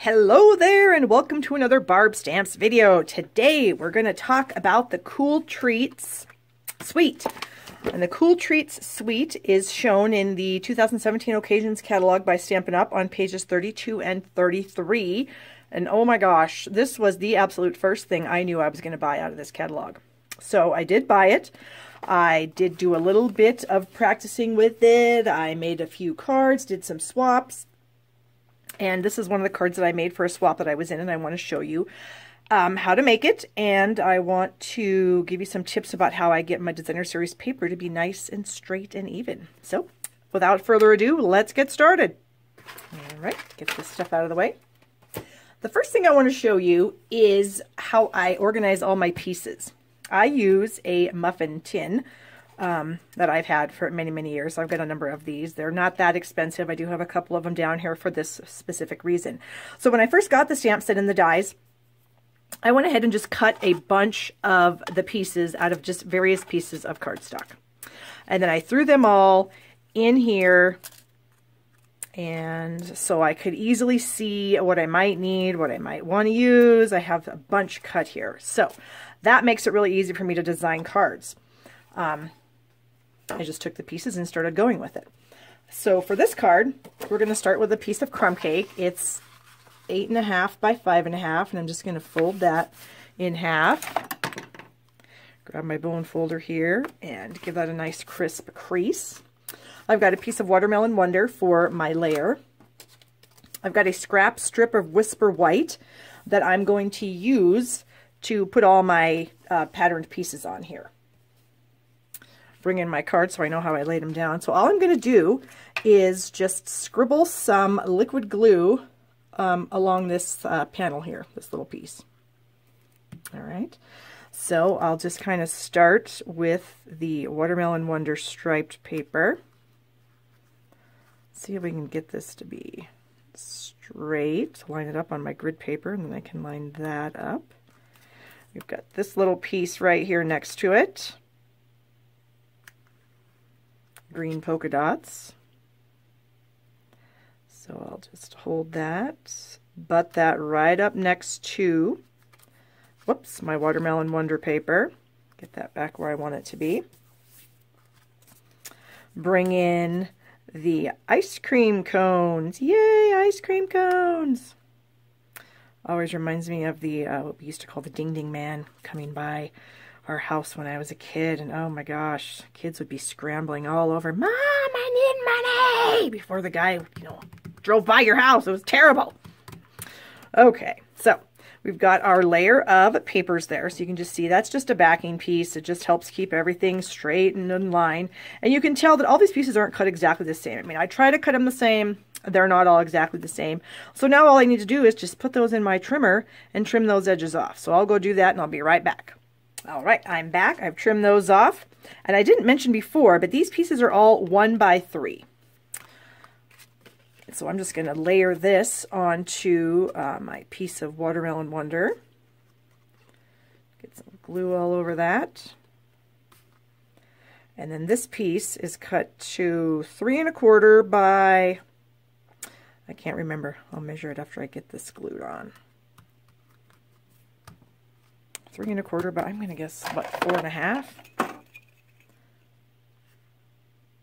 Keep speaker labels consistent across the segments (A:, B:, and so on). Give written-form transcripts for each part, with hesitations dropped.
A: Hello there and welcome to another Barb Stamps video. Today we're going to talk about the Cool Treats Suite. And the Cool Treats Suite is shown in the 2017 Occasions catalog by Stampin' Up! On pages 32 and 33. And oh my gosh, this was the absolute first thing I knew I was going to buy out of this catalog. So I did buy it. I did do a little bit of practicing with it. I made a few cards, did some swaps. And this is one of the cards that I made for a swap that I was in, and I want to show you how to make it. And I want to give you some tips about how I get my designer series paper to be nice and straight and even. So without further ado, let's get started. All right, get this stuff out of the way. The first thing I want to show you is how I organize all my pieces. I use a muffin tin that I've had for many, many years. I've got a number of these. They're not that expensive. I do have a couple of them down here for this specific reason. So when I first got the stamp set and the dies, I went ahead and just cut a bunch of the pieces out of just various pieces of cardstock. And then I threw them all in here, and so I could easily see what I might need, what I might want to use. I have a bunch cut here. So that makes it really easy for me to design cards. I just took the pieces and started going with it. So for this card, we're going to start with a piece of crumb cake. It's 8.5 by 5.5, and I'm just going to fold that in half. Grab my bone folder here and give that a nice crisp crease. I've got a piece of Watermelon Wonder for my layer. I've got a scrap strip of Whisper White that I'm going to use to put all my patterned pieces on here. Bring in my cards so I know how I laid them down. So all I'm going to do is just scribble some liquid glue along this panel here, this little piece. All right. So I'll just kind of start with the Watermelon Wonder striped paper. See if we can get this to be straight. Line it up on my grid paper, and then I can line that up. We've got this little piece right here next to it. Green polka dots. So I'll just hold that, butt that right up next to, whoops, my Watermelon Wonder paper. Get that back where I want it to be. Bring in the ice cream cones. Yay, ice cream cones! Always reminds me of the what we used to call the Ding Ding Man coming by our house when I was a kid, and oh my gosh, kids would be scrambling all over, Mom, I need money, before the guy, drove by your house. It was terrible. Okay, so we've got our layer of papers there, so you can just see that's just a backing piece. It just helps keep everything straight and in line, and you can tell that all these pieces aren't cut exactly the same. I mean, I try to cut them the same. They're not all exactly the same. So now all I need to do is just put those in my trimmer and trim those edges off. So I'll go do that, and I'll be right back. All right, I'm back. I've trimmed those off. And I didn't mention before, but these pieces are all 1 by 3. So I'm just going to layer this onto my piece of Watermelon Wonder. Get some glue all over that. And then this piece is cut to 3 1/4 by, I can't remember. I'll measure it after I get this glued on. 3 1/4 by, I'm going to guess, what, 4.5?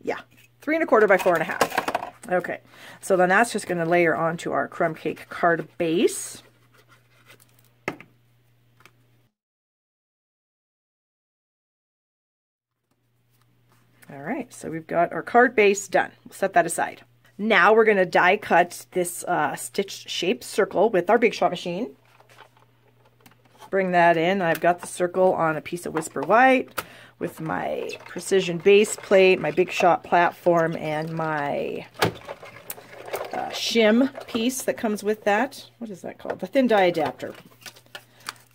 A: Yeah, 3 1/4 by 4.5. Okay, so then that's just going to layer onto our crumb cake card base. All right, so we've got our card base done. We'll set that aside. Now we're going to die cut this stitched shaped circle with our Big Shot machine. Bring that in. I've got the circle on a piece of Whisper White with my precision base plate, my Big Shot platform, and my shim piece that comes with that. What is that called? The thin die adapter.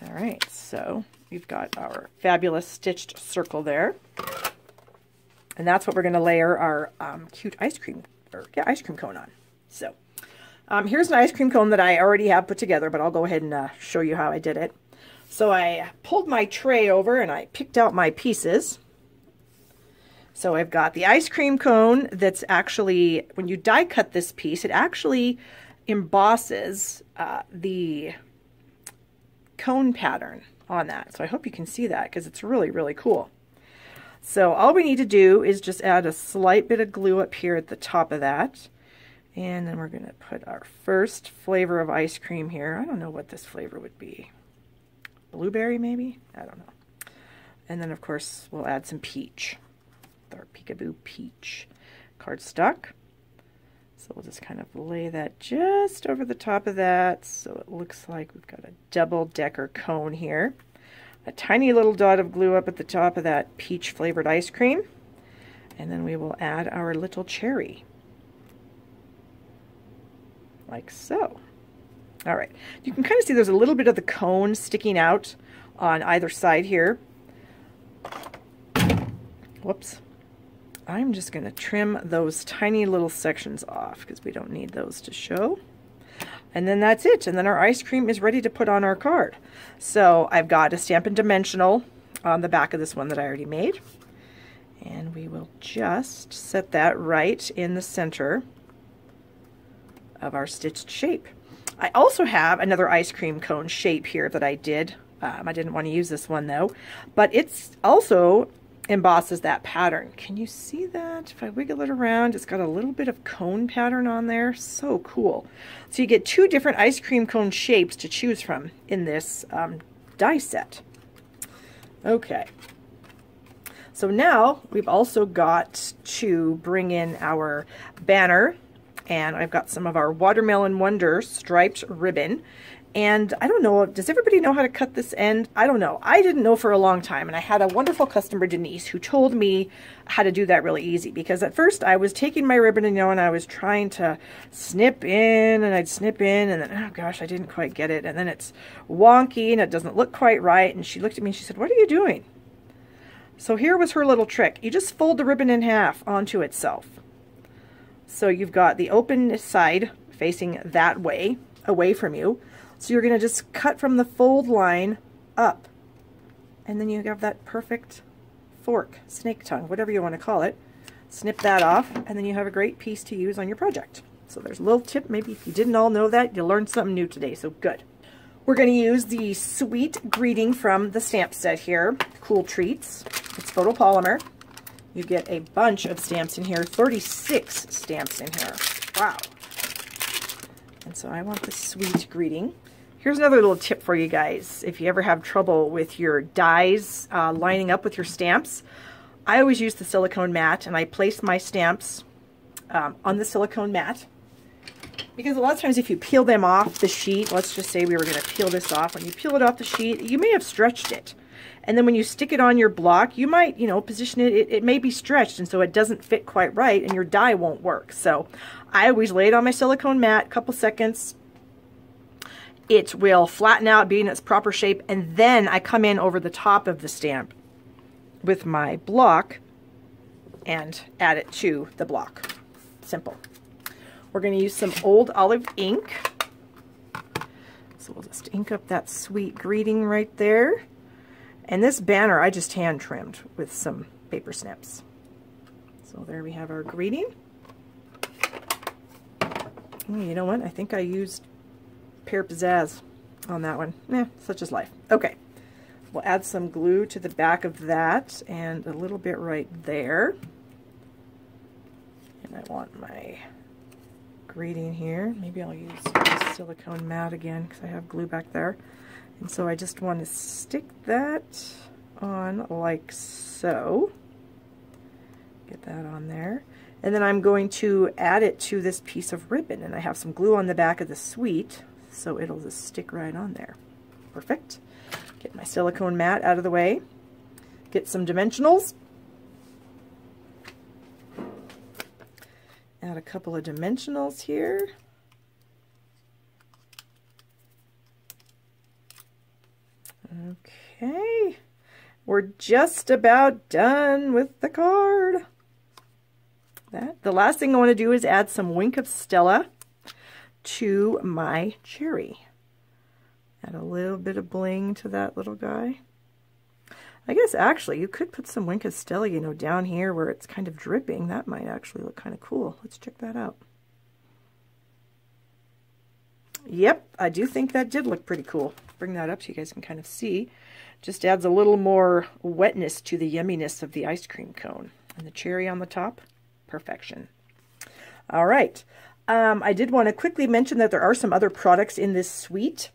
A: All right, so we've got our fabulous stitched circle there. And that's what we're going to layer our cute ice cream cone on. So here's an ice cream cone that I already have put together, but I'll go ahead and show you how I did it. So I pulled my tray over and I picked out my pieces. So I've got the ice cream cone that's actually, when you die cut this piece, it actually embosses the cone pattern on that. So I hope you can see that because it's really, really cool. So all we need to do is just add a slight bit of glue up here at the top of that. And then we're going to put our first flavor of ice cream here. I don't know what this flavor would be. Blueberry maybe? I don't know. And then of course we'll add some peach. Our Peekaboo Peach cardstock. So we'll just kind of lay that just over the top of that so it looks like we've got a double-decker cone here. A tiny little dot of glue up at the top of that peach flavored ice cream. And then we will add our little cherry. Like so. All right. You can kind of see there's a little bit of the cone sticking out on either side here. Whoops. I'm just going to trim those tiny little sections off because we don't need those to show. And then that's it. And then our ice cream is ready to put on our card. So I've got a Stampin' Dimensional on the back of this one that I already made. And we will just set that right in the center of our stitched shape. I also have another ice cream cone shape here that I did. I didn't want to use this one though. But it's also embosses that pattern. Can you see that? If I wiggle it around, it's got a little bit of cone pattern on there. So cool. So you get two different ice cream cone shapes to choose from in this die set. Okay. So now we've also got to bring in our banner, and I've got some of our Watermelon Wonder striped ribbon. And I don't know, does everybody know how to cut this end? I don't know. I didn't know for a long time, and I had a wonderful customer, Denise, who told me how to do that really easy. Because at first I was taking my ribbon, and I was trying to snip in, and I'd snip in, and then, oh gosh, I didn't quite get it. And then it's wonky, and it doesn't look quite right. And she looked at me, and she said, "What are you doing?" So here was her little trick. You just fold the ribbon in half onto itself. So you've got the open side facing that way, away from you. So you're going to just cut from the fold line up. And then you have that perfect fork, snake tongue, whatever you want to call it. Snip that off, and then you have a great piece to use on your project. So there's a little tip. Maybe if you didn't all know that, you learned something new today, so good. We're going to use the Sweet Greeting from the stamp set here, Cool Treats. It's photopolymer. You get a bunch of stamps in here, 36 stamps in here. Wow. And so I want the Sweet Greeting. Here's another little tip for you guys. If you ever have trouble with your dies lining up with your stamps, I always use the silicone mat, and I place my stamps on the silicone mat. Because a lot of times if you peel them off the sheet, let's just say we were going to peel this off. When you peel it off the sheet, you may have stretched it. And then when you stick it on your block, you might, position it, it may be stretched, and so it doesn't fit quite right, and your die won't work. So I always lay it on my silicone mat, a couple seconds. It will flatten out, be in its proper shape, and then I come in over the top of the stamp with my block and add it to the block. Simple. We're going to use some Old Olive ink. So we'll just ink up that Sweet Greeting right there. And this banner I just hand trimmed with some paper snips. So there we have our greeting. You know what? I think I used Pear Pizzazz on that one. Such is life. Okay. We'll add some glue to the back of that and a little bit right there. And I want my greeting here. Maybe I'll use the silicone mat again because I have glue back there. And so I just want to stick that on like so. Get that on there. And then I'm going to add it to this piece of ribbon. And I have some glue on the back of the Sweet, so it'll just stick right on there. Perfect. Get my silicone mat out of the way. Get some dimensionals. Add a couple of dimensionals here. Okay, we're just about done with the card. The last thing I want to do is add some Wink of Stella to my cherry. Add a little bit of bling to that little guy. I guess actually you could put some Wink of Stella, down here where it's kind of dripping. That might actually look kind of cool. Let's check that out. Yep, I do think that did look pretty cool. Bring that up so you guys can kind of see. Just adds a little more wetness to the yumminess of the ice cream cone. And the cherry on the top, perfection. All right. I did want to quickly mention that there are some other products in this suite.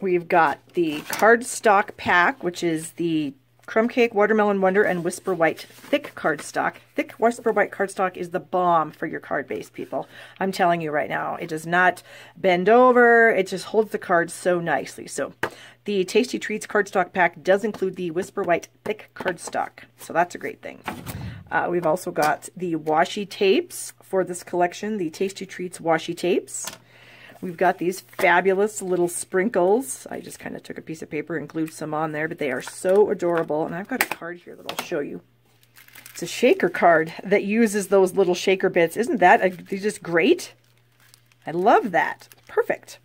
A: We've got the cardstock pack, which is the Crumb Cake, Watermelon Wonder, and Whisper White thick cardstock. Thick Whisper White cardstock is the bomb for your card base, people. I'm telling you right now. It does not bend over. It just holds the cards so nicely. So the Tasty Treats cardstock pack does include the Whisper White thick cardstock. So that's a great thing. We've also got the washi tapes for this collection, the Tasty Treats washi tapes. We've got these fabulous little sprinkles. I just kind of took a piece of paper and glued some on there, but they are so adorable. And I've got a card here that I'll show you. It's a shaker card that uses those little shaker bits. Isn't that just great? I love that. Perfect.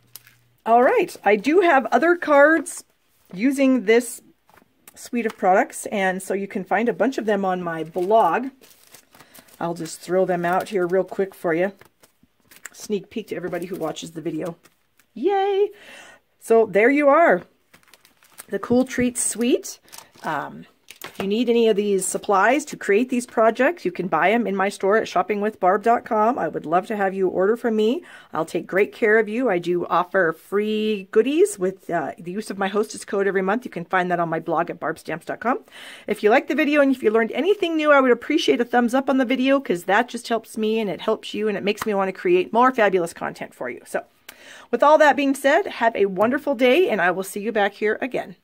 A: All right. I do have other cards using this suite of products, and so you can find a bunch of them on my blog. I'll just throw them out here real quick for you. Sneak peek to everybody who watches the video. Yay! So there you are. The Cool Treats suite. If you need any of these supplies to create these projects, you can buy them in my store at shoppingwithbarb.com. I would love to have you order from me. I'll take great care of you. I do offer free goodies with the use of my hostess code every month. You can find that on my blog at barbstamps.com. If you liked the video and if you learned anything new, I would appreciate a thumbs up on the video because that just helps me and it helps you and it makes me want to create more fabulous content for you. So with all that being said, have a wonderful day and I will see you back here again.